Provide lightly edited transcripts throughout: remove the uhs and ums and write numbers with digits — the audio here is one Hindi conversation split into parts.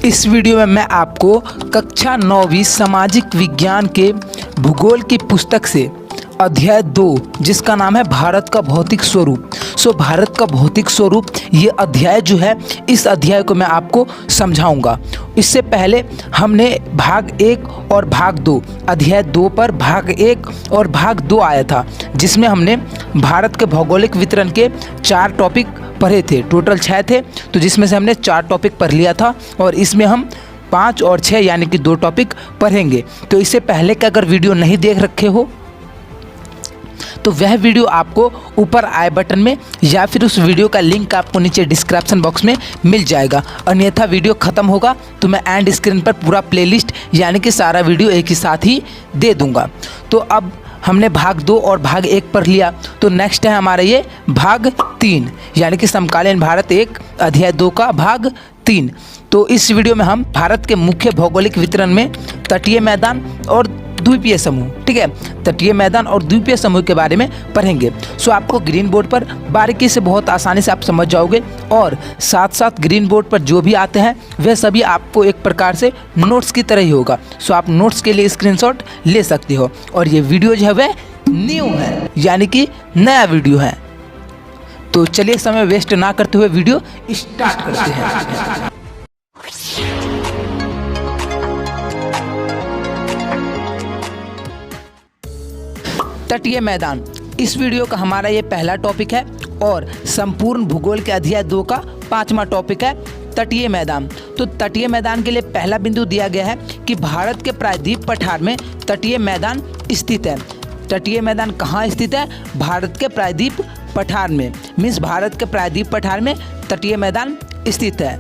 इस वीडियो में मैं आपको कक्षा 9वीं सामाजिक विज्ञान के भूगोल की पुस्तक से अध्याय 2 जिसका नाम है भारत का भौतिक स्वरूप। भारत का भौतिक स्वरूप ये अध्याय जो है, इस अध्याय को मैं आपको समझाऊंगा। इससे पहले हमने भाग 1 और भाग 2 अध्याय 2 पर भाग 1 और भाग 2 आया था, जिसमें हमने भारत के भौगोलिक वितरण के 4 टॉपिक पढ़े थे। टोटल 6 थे, तो जिसमें से हमने 4 टॉपिक पढ़ लिया था और इसमें हम 5 और 6 यानी कि 2 टॉपिक पढ़ेंगे। तो इससे पहले का अगर वीडियो नहीं देख रखे हो तो वह वीडियो आपको ऊपर आई बटन में या फिर उस वीडियो का लिंक आपको नीचे डिस्क्रिप्शन बॉक्स में मिल जाएगा। अन्यथा वीडियो ख़त्म होगा तो मैं एंड स्क्रीन पर पूरा प्लेलिस्ट यानी कि सारा वीडियो एक ही साथ ही दे दूंगा। तो अब हमने भाग 2 और भाग 1 पढ़ लिया, तो नेक्स्ट है हमारा ये भाग 3 यानी कि समकालीन भारत 1 अध्याय 2 का भाग 3। तो इस वीडियो में हम भारत के मुख्य भौगोलिक वितरण में तटीय मैदान और द्वीपीय समूह, ठीक है, तटीय मैदान और द्वीपीय समूह के बारे में पढ़ेंगे। आपको ग्रीन बोर्ड पर बारीकी से बहुत आसानी से आप समझ जाओगे और साथ साथ ग्रीन बोर्ड पर जो भी आते हैं वह सभी आपको एक प्रकार से नोट्स की तरह ही होगा। आप नोट्स के लिए स्क्रीनशॉट ले सकते हो। और ये वीडियो जो है वह न्यू है यानी कि नया वीडियो है। तो चलिए समय वेस्ट ना करते हुए वीडियो स्टार्ट करते हैं। तटीय मैदान इस वीडियो का हमारा ये पहला टॉपिक है और संपूर्ण भूगोल के अध्याय 2 का 5वां टॉपिक है तटीय मैदान। तो तटीय मैदान के लिए पहला बिंदु दिया गया है कि भारत के प्रायद्वीप पठार में तटीय मैदान स्थित है। तटीय मैदान कहाँ स्थित है? भारत के प्रायद्वीप पठार में, मीन्स भारत के प्रायद्वीप पठार में तटीय मैदान स्थित है।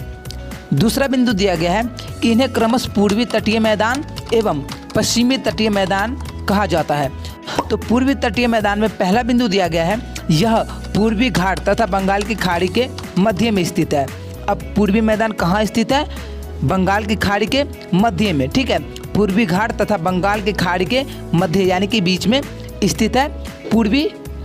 दूसरा बिंदु दिया गया है कि इन्हें क्रमशः पूर्वी तटीय मैदान एवं पश्चिमी तटीय मैदान कहा जाता है। तो पूर्वी तटीय मैदान में पहला बिंदु दिया गया है, यह पूर्वी घाट तथा बंगाल की खाड़ी के मध्य में स्थित है। अब पूर्वी मैदान कहाँ स्थित है? बंगाल की खाड़ी के मध्य में, ठीक है, पूर्वी घाट तथा बंगाल की खाड़ी के मध्य यानी कि बीच में स्थित है पूर्वी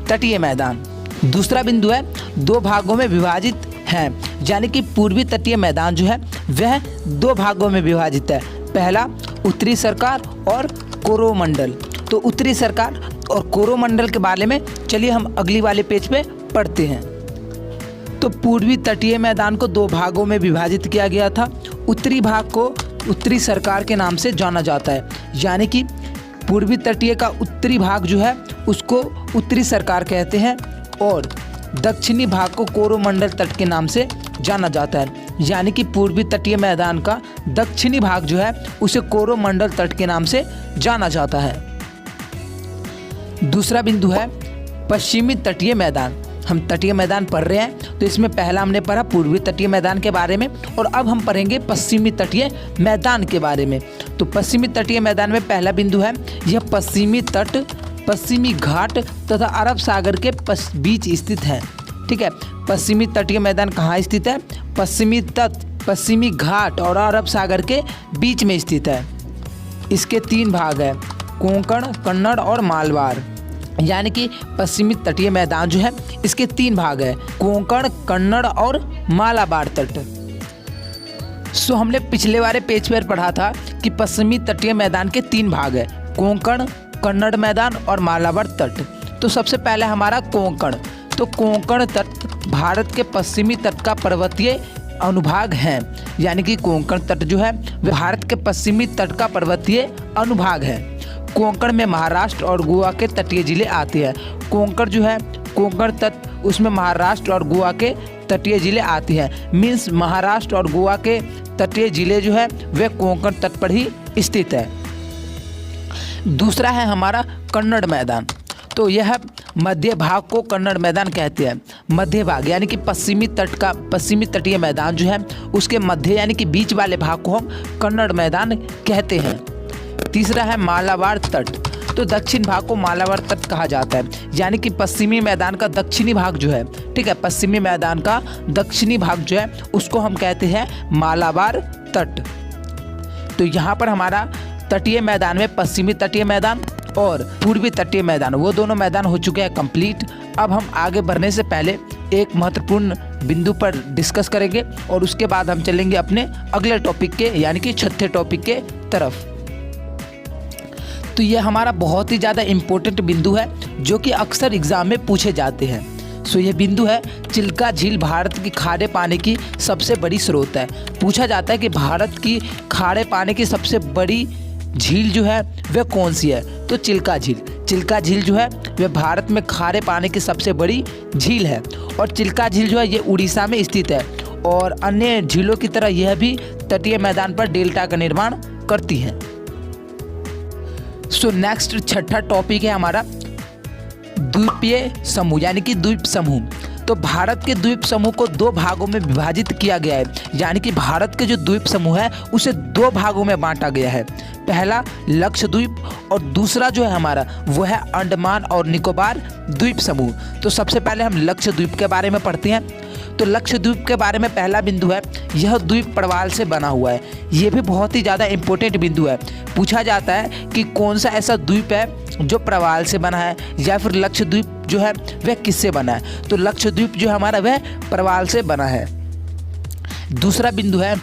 तटीय मैदान। दूसरा बिंदु है 2 भागों में विभाजित है, यानी कि पूर्वी तटीय मैदान जो है वह 2 भागों में विभाजित है। पहला उत्तरी सरकार और कोरोमंडल। तो उत्तरी सरकार और कोरोमंडल के बारे में चलिए हम अगली वाले पेज पे पढ़ते हैं। तो पूर्वी तटीय मैदान को 2 भागों में विभाजित किया गया था। उत्तरी भाग को उत्तरी सरकार के नाम से जाना जाता है, यानी कि पूर्वी तटीय का उत्तरी भाग जो है उसको उत्तरी सरकार कहते हैं और दक्षिणी भाग को कोरोमंडल तट के नाम से जाना जाता है, यानी कि पूर्वी तटीय मैदान का दक्षिणी भाग जो है उसे कोरोमंडल तट के नाम से जाना जाता है। दूसरा बिंदु है पश्चिमी तटीय मैदान। हम तटीय मैदान पढ़ रहे हैं, तो इसमें पहला हमने पढ़ा पूर्वी तटीय मैदान के बारे में और अब हम पढ़ेंगे पश्चिमी तटीय मैदान के बारे में। तो पश्चिमी तटीय मैदान में पहला बिंदु है, यह पश्चिमी तट, पश्चिमी घाट तथा अरब सागर के बीच स्थित है, ठीक है। पश्चिमी तटीय मैदान कहाँ स्थित है? पश्चिमी तट, पश्चिमी घाट और अरब सागर के बीच में स्थित है। इसके 3 भाग है, कोंकण, कन्नड़ और मालवार, यानी कि पश्चिमी तटीय मैदान जो है इसके 3 भाग है, कोंकण, कन्नड़ और मालाबार तट। हमने पिछले वाले पेज पर पढ़ा था कि पश्चिमी तटीय मैदान के 3 भाग है, कोंकण, कन्नड़ मैदान और मालाबार तट। तो सबसे पहले हमारा कोंकण। तो कोंकण तट भारत के पश्चिमी तट का पर्वतीय अनुभाग है, यानी कि कोंकण तट जो है वह भारत के पश्चिमी तट का पर्वतीय अनुभाग है। कोंकण में महाराष्ट्र और गोवा के तटीय जिले आते हैं। कोंकण जो है, कोंकण तट, उसमें महाराष्ट्र और गोवा के तटीय जिले आते हैं, मीन्स महाराष्ट्र और गोवा के तटीय जिले जो है वे कोंकण तट पर ही स्थित है। दूसरा है हमारा कन्नड़ मैदान। तो यह मध्य भाग को कन्नड़ मैदान कहते हैं। मध्य भाग यानी कि पश्चिमी तट का, पश्चिमी तटीय मैदान जो है उसके मध्य यानी कि बीच वाले भाग को हम कन्नड़ मैदान कहते हैं। तीसरा है मालाबार तट। तो दक्षिण भाग को मालाबार तट कहा जाता है, यानी कि पश्चिमी मैदान का दक्षिणी भाग जो है, ठीक है, पश्चिमी मैदान का दक्षिणी भाग जो है उसको हम कहते हैं मालाबार तट। तो यहाँ पर हमारा तटीय मैदान में पश्चिमी तटीय मैदान और पूर्वी तटीय मैदान, वो दोनों मैदान हो चुके हैं कंप्लीट। अब हम आगे बढ़ने से पहले एक महत्वपूर्ण बिंदु पर डिस्कस करेंगे और उसके बाद हम चलेंगे अपने अगले टॉपिक के यानी कि छठे टॉपिक के तरफ। तो ये हमारा बहुत ही ज़्यादा इम्पोर्टेंट बिंदु है जो कि अक्सर एग्जाम में पूछे जाते हैं। सो ये बिंदु है, चिल्का झील भारत की खारे पानी की सबसे बड़ी स्रोत है। पूछा जाता है कि भारत की खारे पानी की सबसे बड़ी झील जो है वह कौन सी है, तो चिल्का झील। चिल्का झील जो है वह भारत में खारे पानी की सबसे बड़ी झील है और चिल्का झील जो है ये उड़ीसा में स्थित है और अन्य झीलों की तरह यह भी तटीय मैदान पर डेल्टा का निर्माण करती है। सो नेक्स्ट छठा टॉपिक है हमारा द्वीपीय समूह यानी कि द्वीप समूह। तो भारत के द्वीप समूह को दो भागों में विभाजित किया गया है, यानी कि भारत के जो द्वीप समूह है उसे दो भागों में बांटा गया है। पहला लक्षद्वीप और दूसरा जो है हमारा वो है अंडमान और निकोबार द्वीप समूह। तो सबसे पहले हम लक्षद्वीप के बारे में पढ़ते हैं। तो लक्षद्वीप के बारे में पहला बिंदु है, यह द्वीप प्रवाल से बना हुआ है। ये भी बहुत ही ज़्यादा इंपॉर्टेंट बिंदु है। पूछा जाता है कि कौन सा ऐसा द्वीप है जो प्रवाल से बना है या फिर लक्षद्वीप जो है वह किससे बना है। तो लक्षद्वीप जो हमारा वह प्रवाल से बना है। दूसरा बिंदु है,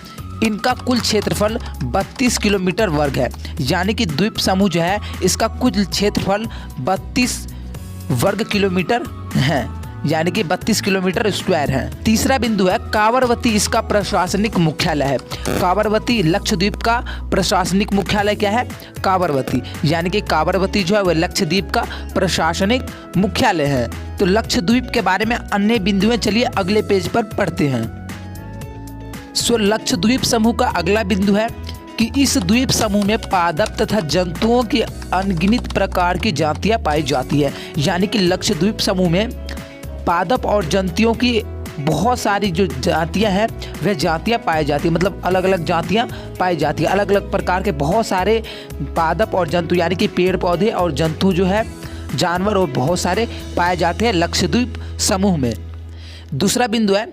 इनका कुल क्षेत्रफल 32 किलोमीटर वर्ग है, यानी कि द्वीप समूह जो है इसका कुल क्षेत्रफल 32 वर्ग किलोमीटर है, यानी कि 32 किलोमीटर स्क्वायर है। तीसरा बिंदु है, कावरवती इसका प्रशासनिक मुख्यालय है। कावरवती लक्षद्वीप का प्रशासनिक मुख्यालय क्या है, कावरवती, यानी कि कावरवती जो है वह लक्षद्वीप का प्रशासनिक मुख्यालय है। तो लक्षद्वीप के बारे में अन्य बिंदुएं चलिए अगले पेज पर पढ़ते हैं। सो लक्षद्वीप समूह का अगला बिंदु है कि इस द्वीप समूह में पादप तथा जंतुओं की अनगिनत प्रकार की जातियां पाई जाती है, यानी कि लक्षद्वीप समूह में पादप और जंतुओं की बहुत सारी जो जातियां हैं वह जातियां पाई जाती है, मतलब अलग अलग जातियां पाई जाती है। अलग अलग प्रकार के बहुत सारे पादप और जंतु यानी कि पेड़ पौधे और जंतु जो है जानवर और बहुत सारे पाए जाते हैं लक्षद्वीप समूह में। दूसरा बिंदु है,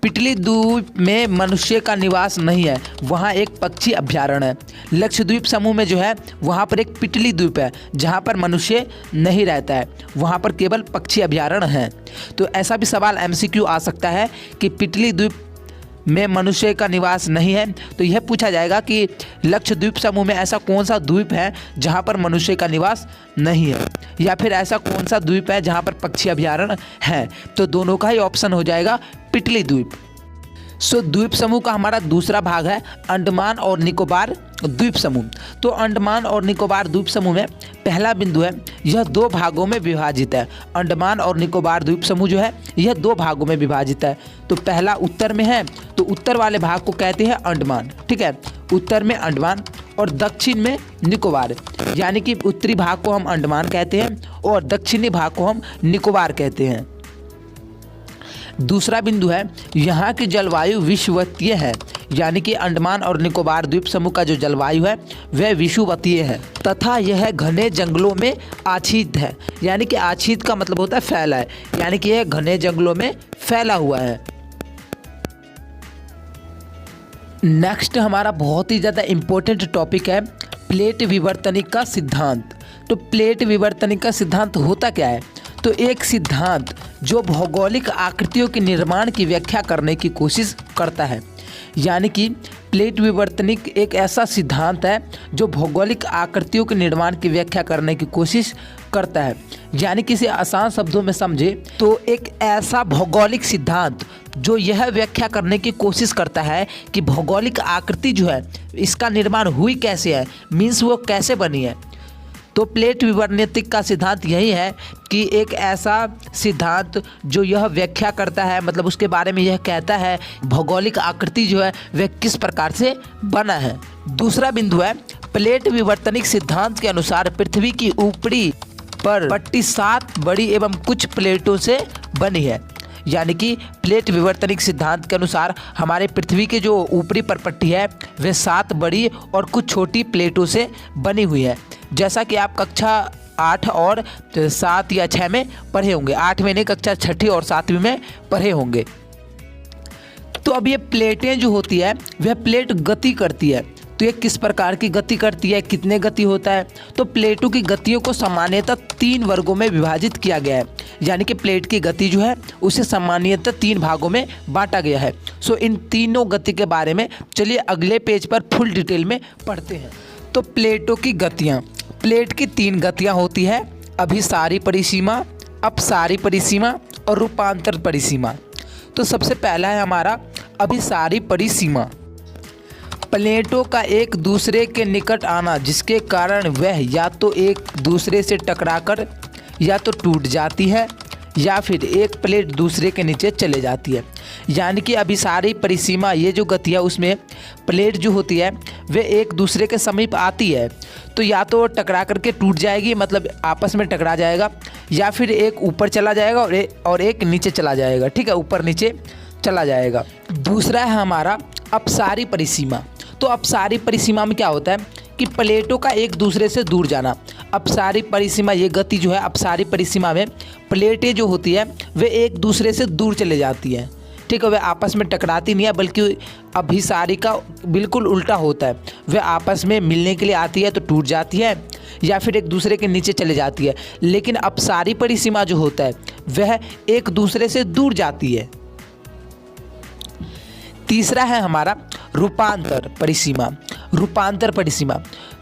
पिटली द्वीप में मनुष्य का निवास नहीं है, वहाँ एक पक्षी अभ्यारण्य है। लक्षद्वीप समूह में जो है वहाँ पर एक पिटली द्वीप है जहाँ पर मनुष्य नहीं रहता है, वहाँ पर केवल पक्षी अभ्यारण्य है। तो ऐसा भी सवाल MCQ आ सकता है कि पिटली द्वीप में मनुष्य का निवास नहीं है, तो यह पूछा जाएगा कि लक्षद्वीप समूह में ऐसा कौन सा द्वीप है जहाँ पर मनुष्य का निवास नहीं है, या फिर ऐसा कौन सा द्वीप है जहाँ पर पक्षी अभ्यारण्य है। तो दोनों का ही ऑप्शन हो जाएगा पिटली द्वीप। सो द्वीप समूह का हमारा दूसरा भाग है अंडमान और निकोबार द्वीप समूह। तो अंडमान और निकोबार द्वीप समूह में पहला बिंदु है, यह दो भागों में विभाजित है। अंडमान और निकोबार द्वीप समूह जो है यह दो भागों में विभाजित है। तो पहला उत्तर में है, तो उत्तर वाले भाग को कहते हैं अंडमान, ठीक है, उत्तर में अंडमान और दक्षिण में निकोबार, यानी कि उत्तरी भाग को हम अंडमान कहते हैं और दक्षिणी भाग को हम निकोबार कहते हैं। दूसरा बिंदु है, यहाँ की जलवायु विषुवतीय है, यानी कि अंडमान और निकोबार द्वीप समूह का जो जलवायु है वह विषुवतीय है तथा यह घने जंगलों में आच्छादित है, यानी कि आच्छादित का मतलब होता है फैला है, यानी कि यह घने जंगलों में फैला हुआ है। नेक्स्ट हमारा बहुत ही ज़्यादा इम्पोर्टेंट टॉपिक है प्लेट विवर्तनिक का सिद्धांत। तो प्लेट विवर्तनिक का सिद्धांत होता क्या है, तो एक सिद्धांत जो भौगोलिक आकृतियों के निर्माण की व्याख्या करने की कोशिश करता है, यानी कि प्लेट विवर्तनिक एक ऐसा सिद्धांत है जो भौगोलिक आकृतियों के निर्माण की व्याख्या करने की कोशिश करता है। यानी किसी आसान शब्दों में समझे तो एक ऐसा भौगोलिक सिद्धांत जो यह व्याख्या करने की कोशिश करता है कि भौगोलिक आकृति जो है इसका निर्माण हुई कैसे है, मीन्स वो कैसे बनी है। तो प्लेट विवर्तनिक का सिद्धांत यही है कि एक ऐसा सिद्धांत जो यह व्याख्या करता है, मतलब उसके बारे में यह कहता है भौगोलिक आकृति जो है वह किस प्रकार से बना है। दूसरा बिंदु है, प्लेट विवर्तनिक सिद्धांत के अनुसार पृथ्वी की ऊपरी पर पट्टी 7 बड़ी एवं कुछ प्लेटों से बनी है, यानी कि प्लेट विवर्तनिक सिद्धांत के अनुसार हमारे पृथ्वी के जो ऊपरी परपट्टी है वह 7 बड़ी और कुछ छोटी प्लेटों से बनी हुई है, जैसा कि आप कक्षा 8 और 7 या 6 में पढ़े होंगे। 8वीं नहीं, कक्षा 6ठी और 7वीं में पढ़े होंगे। तो अब ये प्लेटें जो होती है वह प्लेट गति करती है, तो ये किस प्रकार की गति करती है, कितने गति होता है। तो प्लेटों की गतियों को सामान्यतः 3 वर्गों में विभाजित किया गया है, यानी कि प्लेट की गति जो है उसे सामान्यतः 3 भागों में बांटा गया है। सो इन तीनों गति के बारे में चलिए अगले पेज पर फुल डिटेल में पढ़ते हैं। तो प्लेटों की गतियाँ, प्लेट की 3 गतियाँ होती है, अभिसारी परिसीमा, अपसारी परिसीमा और रूपांतर परिसीमा। तो सबसे पहला है हमारा अभिसारी परिसीमा। प्लेटों का एक दूसरे के निकट आना जिसके कारण वह या तो एक दूसरे से टकराकर या तो टूट जाती है या फिर एक प्लेट दूसरे के नीचे चले जाती है। यानी कि अभिसारी परिसीमा ये जो गति है उसमें प्लेट जो होती है वे एक दूसरे के समीप आती है, तो या तो टकरा करके टूट जाएगी, मतलब आपस में टकरा जाएगा, या फिर एक ऊपर चला जाएगा और एक नीचे चला जाएगा। ठीक है, ऊपर नीचे चला जाएगा। दूसरा है हमारा अपसारी परिसीमा। तो अपसारी परिसीमा में क्या होता है कि प्लेटों का एक दूसरे से दूर जाना। अपसारी परिसीमा ये गति जो है, अपसारी परिसीमा में प्लेटें जो होती है वे एक दूसरे से दूर चले जाती हैं। ठीक है, वे आपस में टकराती नहीं है, बल्कि अभिसारी का बिल्कुल उल्टा होता है। वे आपस में मिलने के लिए आती है तो टूट जाती है या फिर एक दूसरे के नीचे चले जाती है। लेकिन अपसारी परिसीमा जो होता है वह एक दूसरे से दूर जाती है। तीसरा है हमारा रूपांतर परिसीमा। रूपांतर परिसीमा,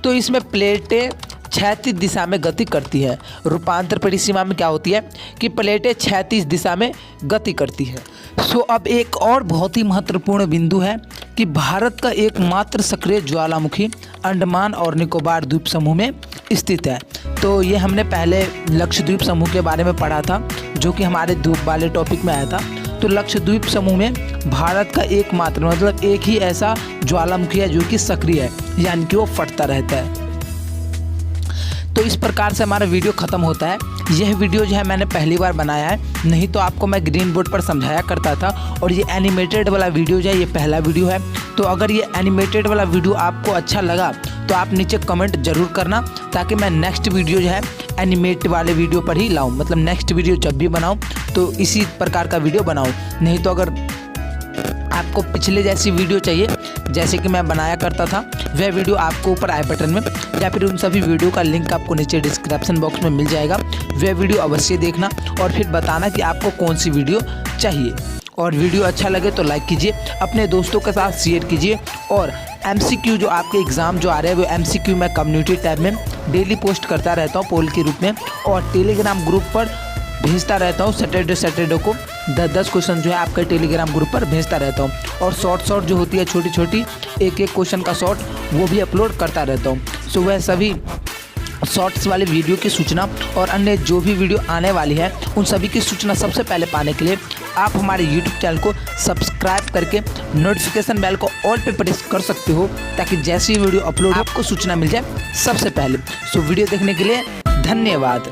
तो इसमें प्लेटें क्षैतिज दिशा में गति करती हैं। रूपांतर परिसीमा में क्या होती है कि प्लेटें क्षैतिज दिशा में गति करती है। सो अब एक और बहुत ही महत्वपूर्ण बिंदु है कि भारत का एकमात्र सक्रिय ज्वालामुखी अंडमान और निकोबार द्वीप समूह में स्थित है। तो ये हमने पहले लक्षद्वीप समूह के बारे में पढ़ा था, जो कि हमारे द्वीप वाले टॉपिक में आया था। तो लक्षद्वीप समूह में भारत का एकमात्र, मतलब एक ही ऐसा ज्वालामुखी है जो कि सक्रिय है, यानी कि वो फटता रहता है। तो इस प्रकार से हमारा वीडियो ख़त्म होता है। यह वीडियो जो है मैंने पहली बार बनाया है, नहीं तो आपको मैं ग्रीन बोर्ड पर समझाया करता था। और ये एनिमेटेड वाला वीडियो जो है ये पहला वीडियो है। तो अगर ये एनिमेटेड वाला वीडियो आपको अच्छा लगा तो आप नीचे कमेंट जरूर करना, ताकि मैं नेक्स्ट वीडियो जो है एनिमेट वाले वीडियो पर ही लाऊं। मतलब नेक्स्ट वीडियो जब भी बनाऊं तो इसी प्रकार का वीडियो बनाऊं। नहीं तो अगर आपको पिछले जैसी वीडियो चाहिए जैसे कि मैं बनाया करता था, वह वीडियो आपको ऊपर आई बटन में या फिर उन सभी वीडियो का लिंक आपको नीचे डिस्क्रिप्शन बॉक्स में मिल जाएगा। वह वीडियो अवश्य देखना और फिर बताना कि आपको कौन सी वीडियो चाहिए। और वीडियो अच्छा लगे तो लाइक कीजिए, अपने दोस्तों के साथ शेयर कीजिए। और MCQ जो आपके एग्ज़ाम जो आ रहे हैं वो MCQ मैं कम्युनिटी टैब में डेली पोस्ट करता रहता हूँ पोल के रूप में, और टेलीग्राम ग्रुप पर भेजता रहता हूँ। सैटरडे को 10 क्वेश्चन जो है आपके टेलीग्राम ग्रुप पर भेजता रहता हूँ। और शॉर्ट जो होती है छोटी छोटी एक क्वेश्चन का शॉर्ट, वो भी अपलोड करता रहता हूँ। सो वह सभी शॉर्ट्स वाले वीडियो की सूचना और अन्य जो भी वीडियो आने वाली है उन सभी की सूचना सबसे पहले पाने के लिए आप हमारे YouTube चैनल को सब्सक्राइब करके नोटिफिकेशन बेल को ऑल पे प्रेस कर सकते हो, ताकि जैसी वीडियो अपलोड आपको सूचना मिल जाए सबसे पहले। सो वीडियो देखने के लिए धन्यवाद।